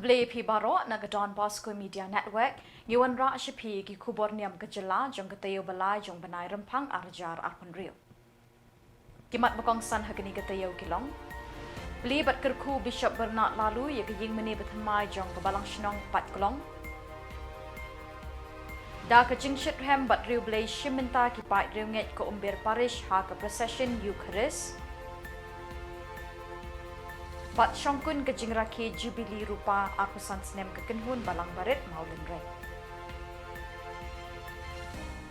Blay pi baro nagadon Bosco Media Network ngiwan ra shipi ki Khubor Niam kejela jong ketayo balai jong banai rempang arjar arpun rio. Kimat bakong san hagani ketayo kilong. Blay bat kerku Bishop Bernard lalu ya keying meni bethamai jong kebalang shnong pat kolong. Da kejing shithem bat rio blay shiminta ki pat rio nget ko umbir parish ha ke procession Eucharist. Bat syongkun kejing raki Jubilee rupa aku sansnem kekenhun balang barit maulin rek.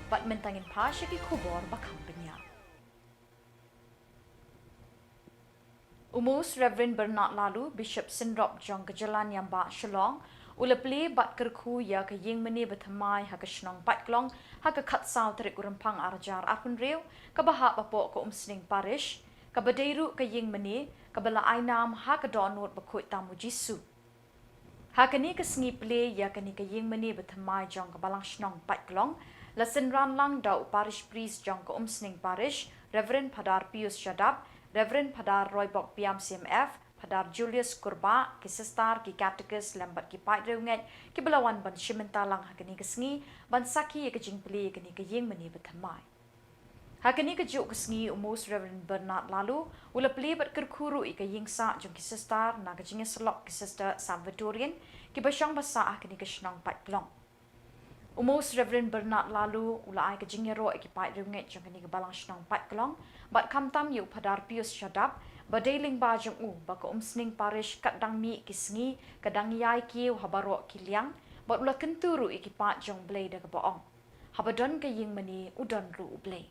Bat mentangin pa syaki Khubor bakam Niam. Umus Reverend Bernard lalu Bishop Sindrop jong Kyllalyngkot ba Shillong ulepli bat kerku ya ke ying meni bethamai ha ke shnong pat klong ha ke khat saw trik urempang arjar apun riu ke bahak bapok ko umsning parish ke badairu ke ying meni kabela ainam ha ke donut bakut tamu Jisu. Ha kini ke sengi play ya kini ke ying meni bethamai jong ke balang shnong pat klong lasen ran lang dau parish priest jong ke umsning parish Reverend Padar Pius Shadab, Reverend Padar Roy Bok Piam CMF, Padar Julius Kurba, ki sestar ki catechist lambat ki pat reunget ki belawan ban shimenta lang ha kini ke sengi ban saki ya ke jing play kini ke ying meni bethamai. Hakani ke juk kesengi umus Reverend Bernard lalu ula peli bat kerkuru ika yingsa jong ki sister na ke jinge selok ki sister Salvatorian ki basyang basa hakani ke shnong pat klong. Umus Reverend Bernard lalu ula ai ke jinge ro ki pat runget jong kini ke balang shnong pat klong bat kamtam yu Padar Pius Shadab badailing ba jong ba ko umsning parish kat dang mi ki sengi kadang yai ki habaro ki liang bat ula kenturu iki pat jong blay da ke boong. Habadon ke ying meni udon ru blay.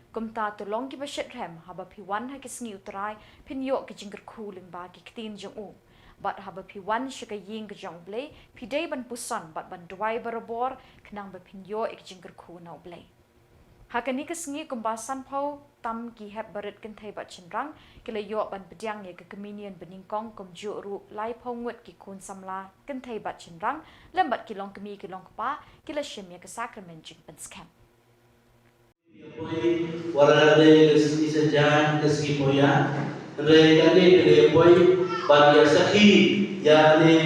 Kumta tolong ki basyat rem haba piwan ha kisngi utrai pinyo ki jingger kuling ba ki ktin jong bat haba piwan shika ying ke jong blay pidai ban pusan bat ban dwai barabor kenang ba pinyo ik jingger ku na blay hakani kisngi kumbasan pau tam ki hep barit kentai bat chenrang kila yo ban bediang ye ke communion beningkong kum ju ru lai pongut ki kun samla kentai bat chenrang lambat kilong kemi kilong pa kila shim ye ke sacrament jing ban scam warna dari sejarah keski moya, dari dari boy bagi sakhi ya ni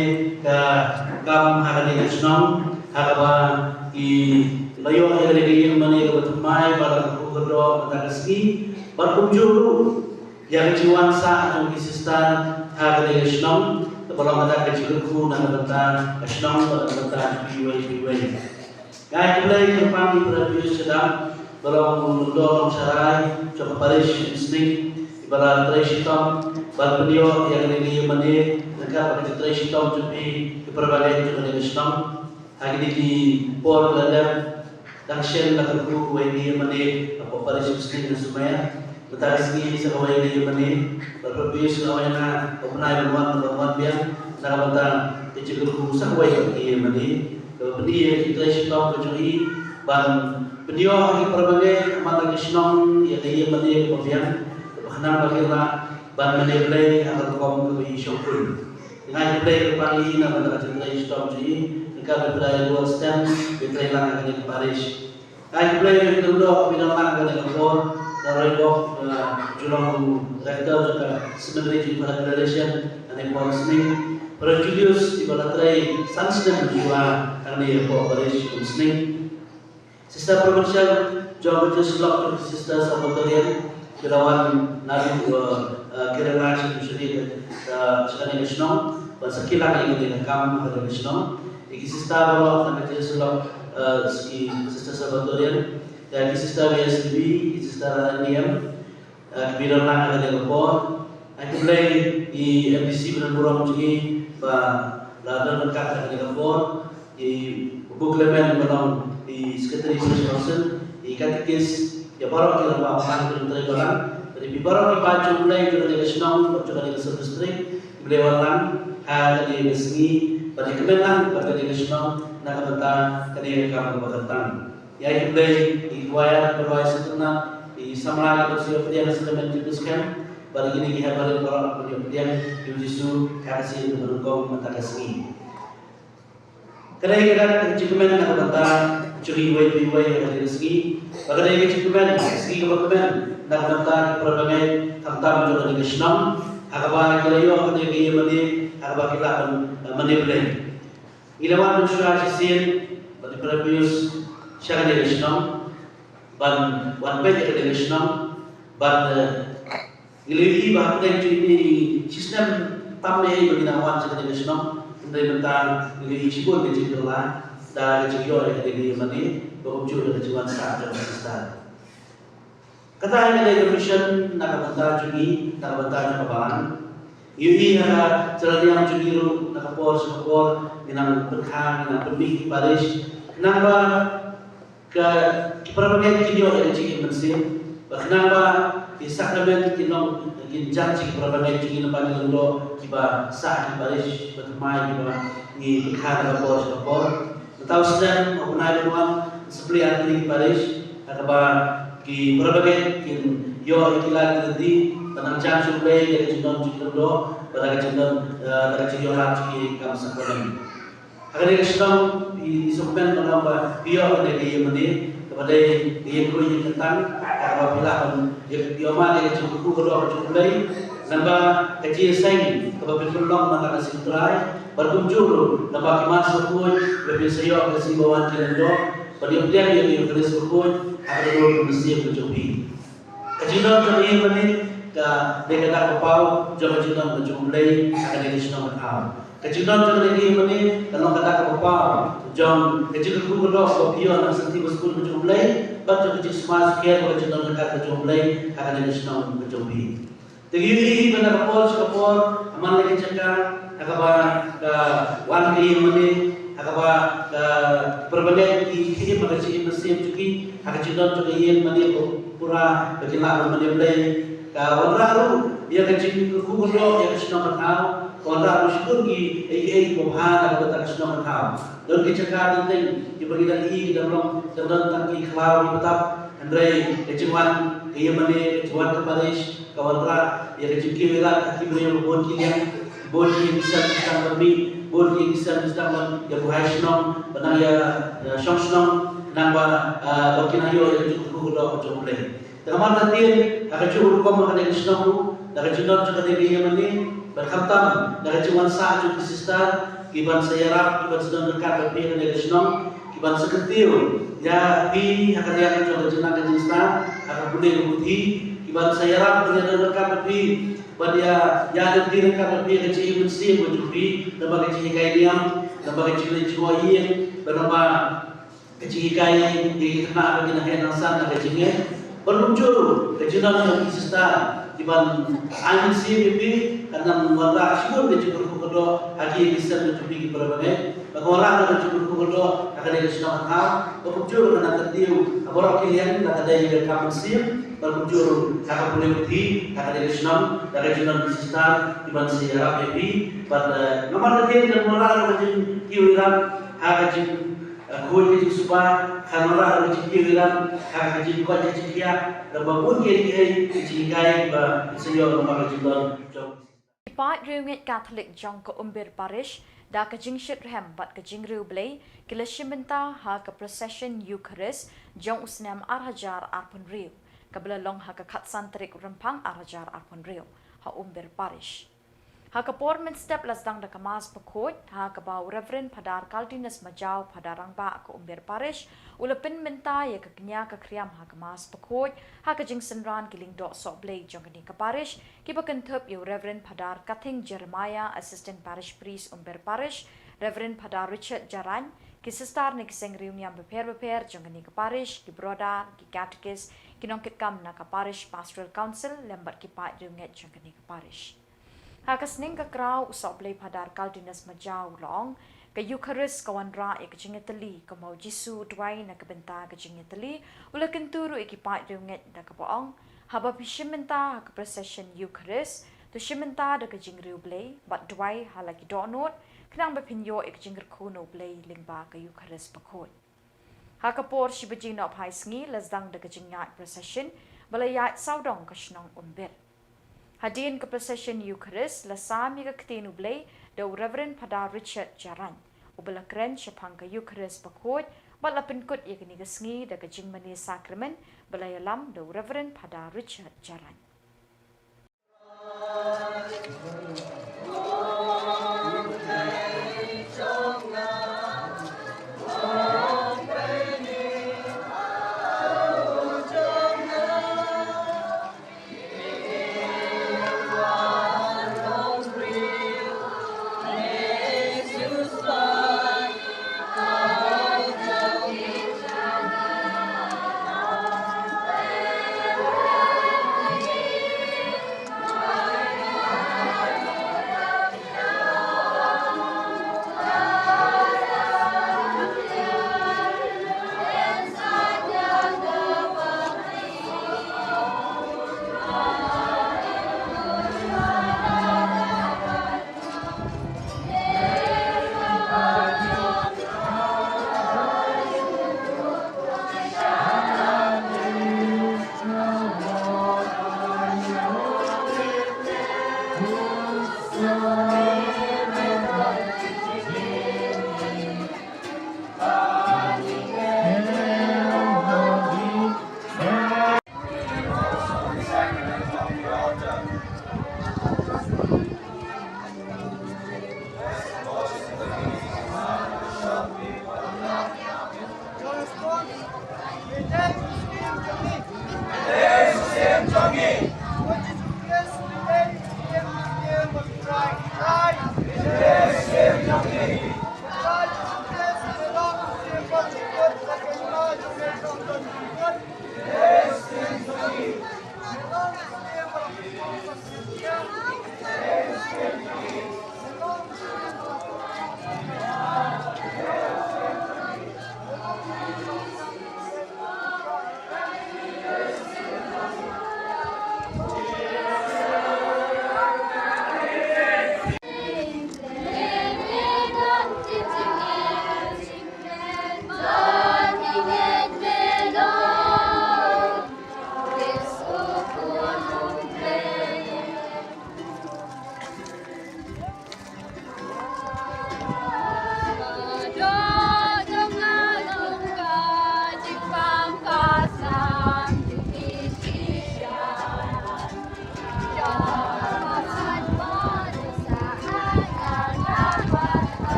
kam hari nasional hakaba di layo hari yang mana yang bertemai pada kudo pada keski berkunjung yang jiwan sah atau kisistan hari nasional kalau ada kecilku dan ada nasional pada biwai. Kaya mulai kembali berbicara sedang belum mendorong sarai coba parish insting ibarat tresitom bal beliau yang ini mani dekat pada tresitom cupi ke berbagai juga nasional hari ini di Pol dalam dangshen nak kerku ini mani apa parish insting dan semua betul sini sebagai ini mani berpikir semuanya pernah berbuat biar nak bantang kecil kerku sebagai ini mani beliau di tresitom kecuali ban beliau lagi berbagai mata kesenang yang dia melihat kemudian bahkan bagilah ban menilai agar kaum kebhi syukur dengan play kembali nama terjadi Islam ji dekat play dua stand play lang dengan Paris ai play kedua bidang lang dengan Khubor dari dok julung rektor juga sebenarnya di pada relation dan policy Julius di pada tray sansden jiwa kami Paris muslim Sister Provincial Jawa Seslok Sister Salvatorian Kirawan Nabi Kyllalyngkot Syedid Sekali Nasional Bahasa kilang yang direkam pada Nasional Iki Sister Bawa Nabi Seslok Sister Salvatorian Dan Sister WSB Sister Niam Kebiran Lang ada Khubor Aku mulai di MDC Benar Burung Cigi Ladan Lengkap ada Khubor Di buku Clement Menong di Secretary Council di catechist ya baru kita bahas tentang barang dari baru kita baca mulai dari nasional juga dari district belewalan hari di sini pada kemenang pada nasional nak tentang kini kami berkaitan ya mulai di kuaya berwaya setengah di samla itu siapa dia sekarang dituskan pada ini kita baru dia Yesus kasih menunggu mata kasih kerana kita cikumen nak tentang curi biwai dari rezeki. Bagaimana kita cikumen rezeki keberkahan nak tentang berbagai tentang juga di nasional. Agaba kilayo kene ke mani agaba kila mani play. Ilawan dusra sisin bagi previous syakane lisnam ban wan pe ke lisnam ban ilayi ba kene ini sistem tamme bagi nawan syakane lisnam ndai bentar ilayi sibuk ke cikla da ke cikyo ke mani berujung ke cuan sa Pakistan. Kata yang ada commission nak bentar jungi, nak bentar kabalan. Yui hara celana jungi ru nak kapor, dengan berkhang, dengan berbih baris. Kenapa ke perbagai video yang cik mesin? Kenapa di sakramen kinong ginjang cik perbagai jungi nampak ni lolo kiba sah di baris bertemai kiba ni berkhang kapor. Tahu sedang aku naik doang sebeli di baris, kabar ki berbagai kin yo ikilah tadi penanjang suplai dari jendong jendong pada jendong dari jendong ki kam sakon. Agar dia sedang disebutkan menambah yo dari meni kepada dia kuih tentang apabila dia mana dia cukup kedua suplai nambah kecil saing kepada pelong mana kasih try berkunjung nambah kimas sepuluh lebih sayo kasih bawan jendong pada dia yang keris sepuluh ada dua mesti mencubi. Kajian kami ini mereka tak kepau jangan menjumpai akan ini sudah berkau. Kajian kami ini kalau kata kepau jangan kajian kedua kopion yang senti berspul menjumpai, baca kajian semua sekian kajian kata menjumpai akan ini sudah mencubi. Jadi ini benar kapor aman lagi cakap akabar wan ini akabar berbagai ini mengaji mesin juga akan juga yang mani pura berjalan mani mulai kawan raru dia kecil Khubor yang sudah bertahu kawan raru syukur ki pembahasan atau sudah bertahu dan kecakap tentang dibagi dari kita belum tentang ikhlau tetap Andre kecuan yang mani kecuan keparis kawan raru yang kecil kiwirat akibatnya bon yang bisa berbagi bon yang bisa yang buhay senang benar ya senang nambah bakinayo yang cukup kuda macam boleh. Teman nanti akan cukup kau makan yang senang tu, akan cukup juga dari yang mana berkhatam, akan cuma sah cukup sistar, kiban sayarap, kiban sedang dekat berpihak yang senang, kiban seketil, ya pi akan dia akan cukup jenang ke sistar, akan boleh budi, kiban sayarap berada dekat berpihak, pada yang ada di dekat berpihak kecil mesti berjubi, nampak kecil kaya diam, nampak kecil jiwa yang bernama kecil kaya di kena bagi nak nasan nak kecilnya bermuncul kejutan yang kisah di ban angin CBP karena membuat asyik berjukur kudo lagi bisa mencubi berbagai orang yang berjukur kudo akan dia sudah tahu bermuncul karena terdiu orang kalian tak ada yang kamu siap bermuncul akan boleh budi akan dia sudah dari kejutan kisah di ban CBP pada nomor tiga dan orang yang kiuran akan Kau jadi supaya kamera ada cincin dalam, kakak jadi kau jadi cincin, dan bangun dia cincin senyum lembaga juga. Pat Ringit Catholic Jong ke Umbir Parish, da ke jingshit rem bat ke jingriu blay, kila shimenta ha ke procession Eucharist, jong usnam arhajar arpun riu, kabla long ha ke katsan trik rempang arhajar arpun riu, ha Umbir Parish. Ha ke pormen step lasdang da kemas pekut, ha ke bau Reverend Padar Kaldines Majau Padarang Ba ke Umbir Parish, ulapin menta ya ke kenya ke kriam ha kemas pekut, ha ke jing senran kiling dok sok blay jong kini ke parish, kibakan Thup ya Reverend Padar Kating Jeremiah Assistant Parish Priest Umbir Parish, Reverend Padar Richard Jaran, ki sistar ni kiseng riu niam beper jong kini ke parish, ki broda, ki catechist, ki nongkit kam na ke parish pastoral council lembat ki pat riu nget jong kini ke parish. Hakasning ke krau usap blay Padar Kaldines Majau long ke Eucharist kawan ra ke jingeteli ke mau Jisu duai na ke benta ke jingeteli ula kenturu ikipat riunget da ke boong haba pishimenta ke procession Eucharist tu shimenta da ke jingriu blay bat duai halaki donot kenang bepinyo ke jingr kuno blay lingba ke Eucharist pakot hakapor shibajing na pai sngi lasdang da ke jingat procession balayat saudong ke shnong Umbir. Hadin ke procession Eucharist lasami ke ketinu blay da Reverend Padar Richard Jaran. Ubala keren syapang ke Eucharist pakut bat lapin kut ia kini kesngi da ke jingmani sakramen balayalam da Reverend Padar Richard Jaran.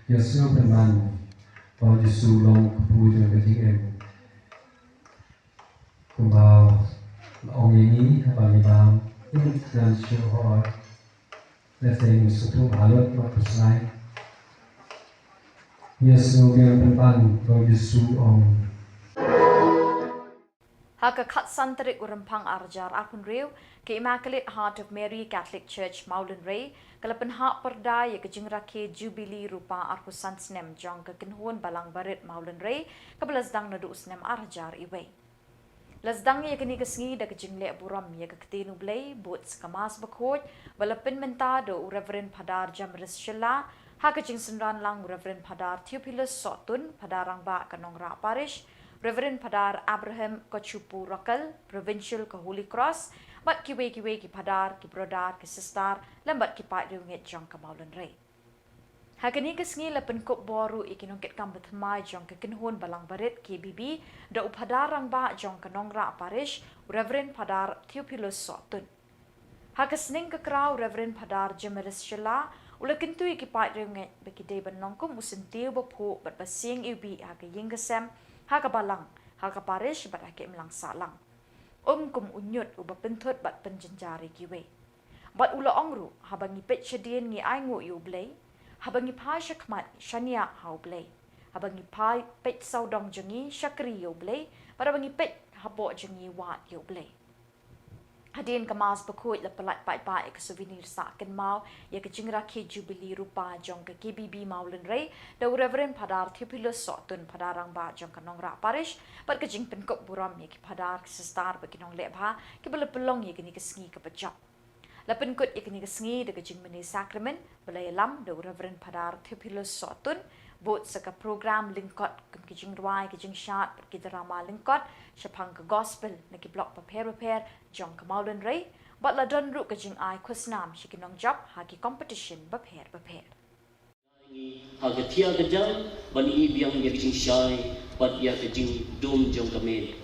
Yasno Peman, Paul Jisu Long Khubor Niam cái tiếng em cùng vào ông ini apa ni bang ini dan siapa orang letting suatu halut waktu selai Yasno Peman, Paul Jisu Long Haka Khatsan Tarik Urampang Arjar Arpun Reu ke Immaculate Heart of Mary Catholic Church Maulen Ray kalapan hak perda ya kejing rake Jubilee rupa Arkusan Snem jong ke kenhuan balang barit Maulen Ray kebelas dang nadu Snem Arjar iwe. Lasdang ya kini kesengi da kejing lek buram ya ketinu blay buat sekamas bakhoj balapin mentado Reverend Padar Jamris Shilla hak kejing senran lang Reverend Padar Theophilus Sotun Padarang ba Kanongra Parish Reverend Padar Abraham Kochupu Rakal, Provincial ke Holy Cross, bat kiwe ki Padar, ki Brodar, ki Sistar, lambat ki Pat Riunget jong ke Maulen Ray. Hakani kesengi lapen kop boru ikinongket kam betmai jong ke kenhun balang barit KBB, da upadarang ba jong ke Nongra Parish, Reverend Padar Theophilus Sotun. Hakasning ke krau Reverend Padar Jamiris Shilla, ula kentui ki Pat Riunget beki deban nongkum usentiu bapu bat basing iubi haka yinggesem, haka balang, haka parish bat hake melang salang. Kum unyut uba pentut bat penjenjari kiwe. Bat ula ongru, habangi pet syadien ngi aingu yu blay, habangi pai syakmat syania hau blay, habangi pai pet saudong jengi syakri yu blay, pada bangi pet habok jengi wat yu blay. Hadin kemas bekut le pelat pai-pai ke souvenir saken mau ya ke jingra ke Jubilee rupa jong ke KBB Maulen Ray da Reverend Padar Theophilus Sotun Padarang ba jong ke Nongra Parish pat ke jing penkop buram ya ke Padar ke Sistar bagi nong lebha ke bele pelong ya ke ni ke sengi ke pejap. La penkut ya ke ni ke sengi de ke jing meni sakramen belai lam da Reverend Padar Theophilus Sotun bot saka program Lingkot ke jing ruai ke jing syat ke drama Lingkot syapang ke gospel na ke blok paper jong ke Maulen Ray bat la don ru ke jing ai khusnam shikinong job ha ki competition baper ha ke tia ke jang ban i biang ye jing shai bat ya ke jing dum jong ke me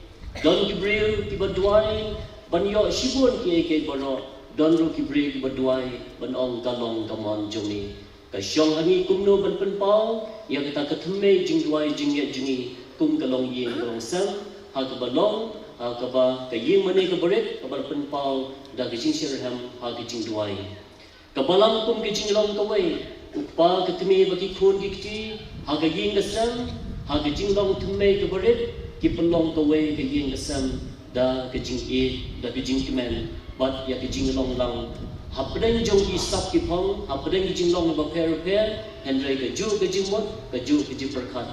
don ki bril ki badwai ban yo shibon ke bano don ru ki bril ki badwai ban ong kalong kamon jong ni ka shong hani kumno ban pen pau ya kita ke thme jing duai jing ye jing kum kalong ye kalong sam ha ke balong ha ke ba ke ying mane ke berit ke ban pen pau da ke jing shirham ha ke jing duai ke balang kum ke jing long ke wei upa ke thme bagi khun ki ti ha ke ying ke sam ha ke jing long thme ke berit ki pelong ke wei ke ying ke sam da ke jing e da ke jing kemen bat ya ke jing long lang hapdeng jong ki sap ki phong hapdeng jing long ba per henry ke ju ke jing mot ke ju ke ji perkhat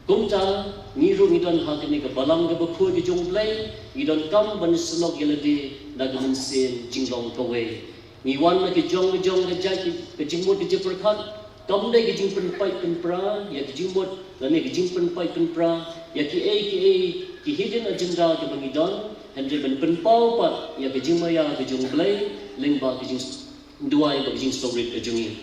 kum cha ni ru ni don ha ke ni ke balang ke bakhu ke jong play ni don kam ban snok yeladi da ke mun sen jing long ke we ni wan ke jong ke ja ke jing mot ke ji perkhat kam de ke jing pen pai pen pra ya ke jing mot la ne ke jing pen pai pen pra ya ki e ki hidden agenda ke bangi don Henry ben penpau pat ya ke jimaya ke jung blai lengba ke jing duai ke jing story ke jungi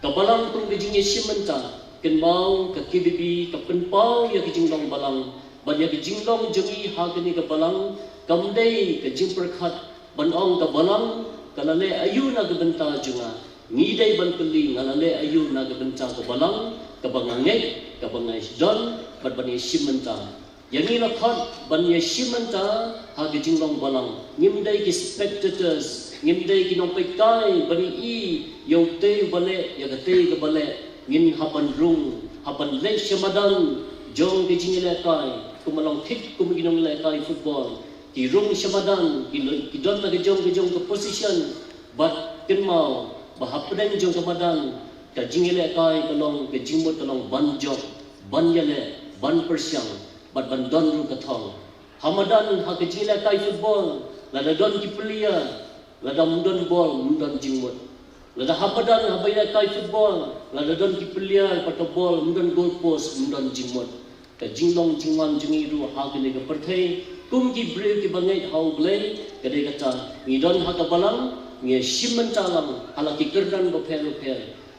ka balang tung ke jing shimenta ken mau ka kibibi ka penpau ya ke jing long balang ban ya ke jing long jungi ha ke ni ka balang kamdei ke jing perkhat ban ong ka balang kalale ayu na ke benta junga ngidai ban peli ngalale ayu na ke benta ka balang ka bangangai ka bangai don ban ban shimenta yang ni lakhat ban ye shimanta ha ke jinglong balang ngimdai ki spectators ngimdai ki nong pekai bani I yo te bale ya ke te ke bale ngin hapan rung hapan le shamadan jong ke jingile kai kumalong thik kuminong le kai football ki rung shamadan ki don na ke jong ke position but ken mau bahapden jong kamadan ka jingile kai kalong ke jingmot kalong ban jong ban yale ban persyang ban don ru kathong hamadan ha ke jila kai football la da don ki pelia la da mundon ball mundon jingmot la da hamadan ha bai kai football la da don ki pelia pat ball mundon goal post mundon jingmot ka jinglong jingwan jingi ru ha ke ne ka perthai kum ki brave ki bangai hau blai ka de kata ni don ha ka balang nge shimman talam hala ki kerdan bo phel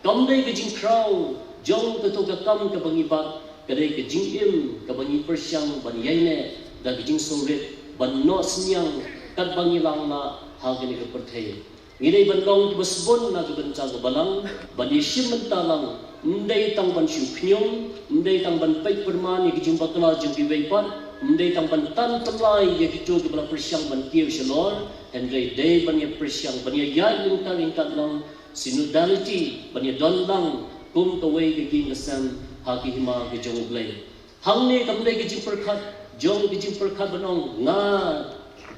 kam dei ke jing crown jong ka to ka kam ka bangi ba kadai ke jing im ka bangi persyang ban yaine da ke jing songret ban no snyang kat bangi lang na ha ke ni ke perthai ngidai ban long basbon na ke banca ke balang ban yishim mentalang ndai tang ban shu phnyong ndai tang ban pai perman ni ke jing bakla jing bi weipan ndai tang ban tan talai ye ke jo ke bala persyang ban kiu shalor and dai ban ye persyang ban ye ya lingkar lang synodality ban ye don lang kum ka wei ke king asam haki hima ke jong blai hang ne kam dei ke jing perkhat jong ke jing perkhat banong nga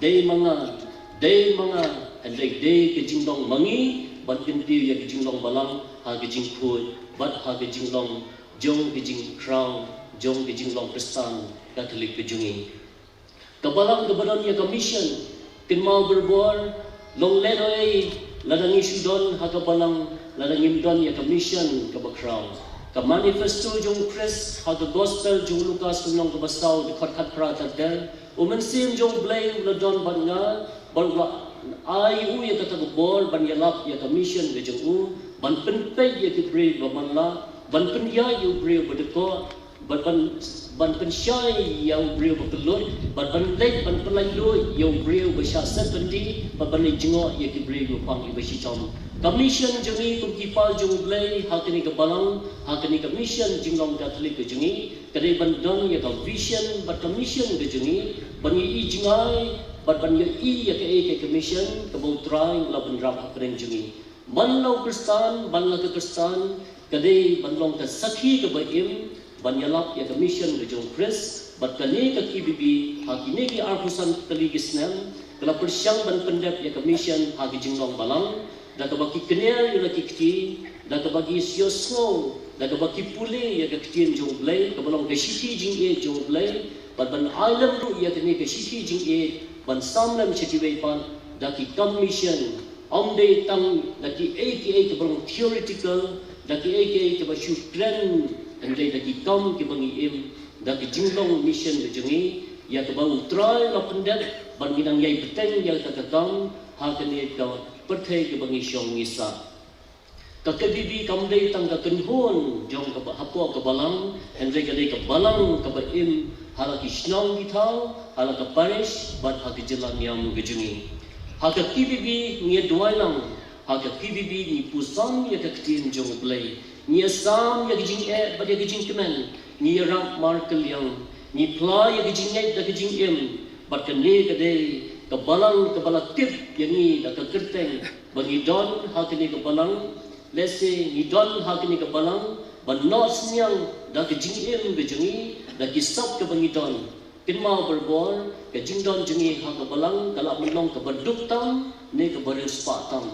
dei manga and dei ke jing dong mangi ban kin tiu ya ke jing dong balang ha ke jing khoi bat ha ke jing long jong ke jing crown jong ke jing long kristan katolik ke jungi ka balang ke badan ya commission kin mau berbor long ledoi ladang isudon ha ka balang ladang imdon ya commission ka crown ka manifesto jong Chris ha ka gospel jong Lucas kunong ka basaw de khat pra ta der umen sim jong blame la don ban nga ban ai u ya ka ta bor ban ya lap ya commission de jong u ban pen pe ya ki brave ban la ban pen ya you brave ba de ko ban pen shai ya brave ba lot ban lek ban pen lai lo ya brave ba sha 70 ban ni jingo ya ki brave ba pang ba shi chom commission jungi kum ki pal jung blai ha kini ka balang ha kini commission jinglong katolik ke jungi kadai ban don ya ka vision but commission ke jungi ban yi jingai but ban yi ya ke commission ka bo try la ban rap ha kren jungi ban lo kristan ban la ke kristan kadai ban long ka sakhi ka ba im ban ya lap ya commission ke jung Chris but kani ka kibibi ha kini ki arpusan kali gisnam kala persyang ban pendap ya commission ha ki jinglong balang da ka baki kner ya ki kti da ka bagi sio snow da ka baki pule ya ka ktien jong blai ka balong ka shiti jing e jong blai ban island ru ya kene ka shiti jing e ban samlam chiti wei pan da ki commission omde tang da ki aka ka balong theoretical da ki aka ka ba shu trend ande da ki kam ki bangi im da ki jinglong mission de jungi ya ka ba utrai la pendat ban minang yai peteng ya ka kam ha kene ka perthai ke bangi syong ngisa ka kebibi kamdei tang ka kenhon jong ka hapo ka balang hendrei ka dei ka balang ka ba im hala ki snong ki thau hala ka parish bat ha ki jelan niam ke jungi ha ka kibibi ngie duailang ha ka kibibi ni pusam ya ka ktin jong blai ni sam ya ki jing e ba ya ki jing kemen ni ram markel yang ni pla ya ki jing e da ki jing em bat ka ne ka dei ka balang tip yang ni da ka kerteng bagi don ha kini ka balang let's say ni don ha kini ka balang ban nos nyang da ka jing em be jungi da ki sap ka bangi don kin mau berbor ka jing don jungi ha ka balang kala menong ka baduk tam ne ka baris pa tam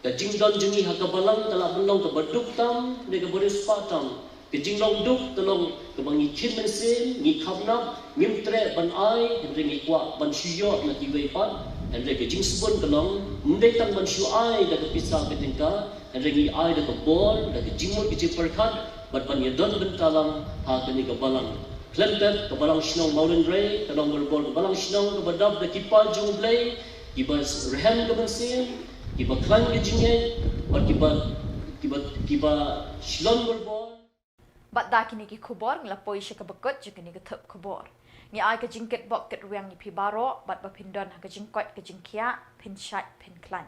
ka jing don jungi ha ka balang kala menong ka baduk tam ne ka baris pa tam ke jing long duk tolong ke bangi chin men sen ni khapnap ngim tre ban ai hendre ngi kwa ban shuyo na ki wei pat hendre ke jing subon tolong ndai tang ban shu ai da ke pisa ke tingka hendre ngi ai da ke bol da ke jing mo ke jing perkhat bat ban ye don ben talang ha ke ni ke balang Klantat kabalang sinong Maulin Ray, kanong berbol kabalang sinong kabadab da kipa jung blay, kiba rehem kabansin, kiba klan gejingay, or kiba silon berbol. Bat da kini ki Khubor ngelapoi siya kabekut je kini Thup Khubor. Ni ai ka jingket bok ket ruang ni pi baro bat bapindon ha ka jingkot ka jingkia pin syat pin klan.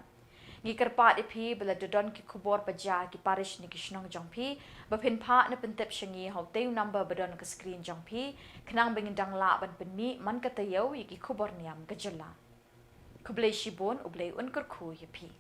Ni kerpat ipi bela dodon ki Khubor baja ki parish ni ki snong jongpi bapin pa na pentep syangi hau teu number badon ke screen jongpi kenang bengindang la ban peni man kata yau ki Khubor Niam ke jela. Kublai shibon ublai un kerku yapi.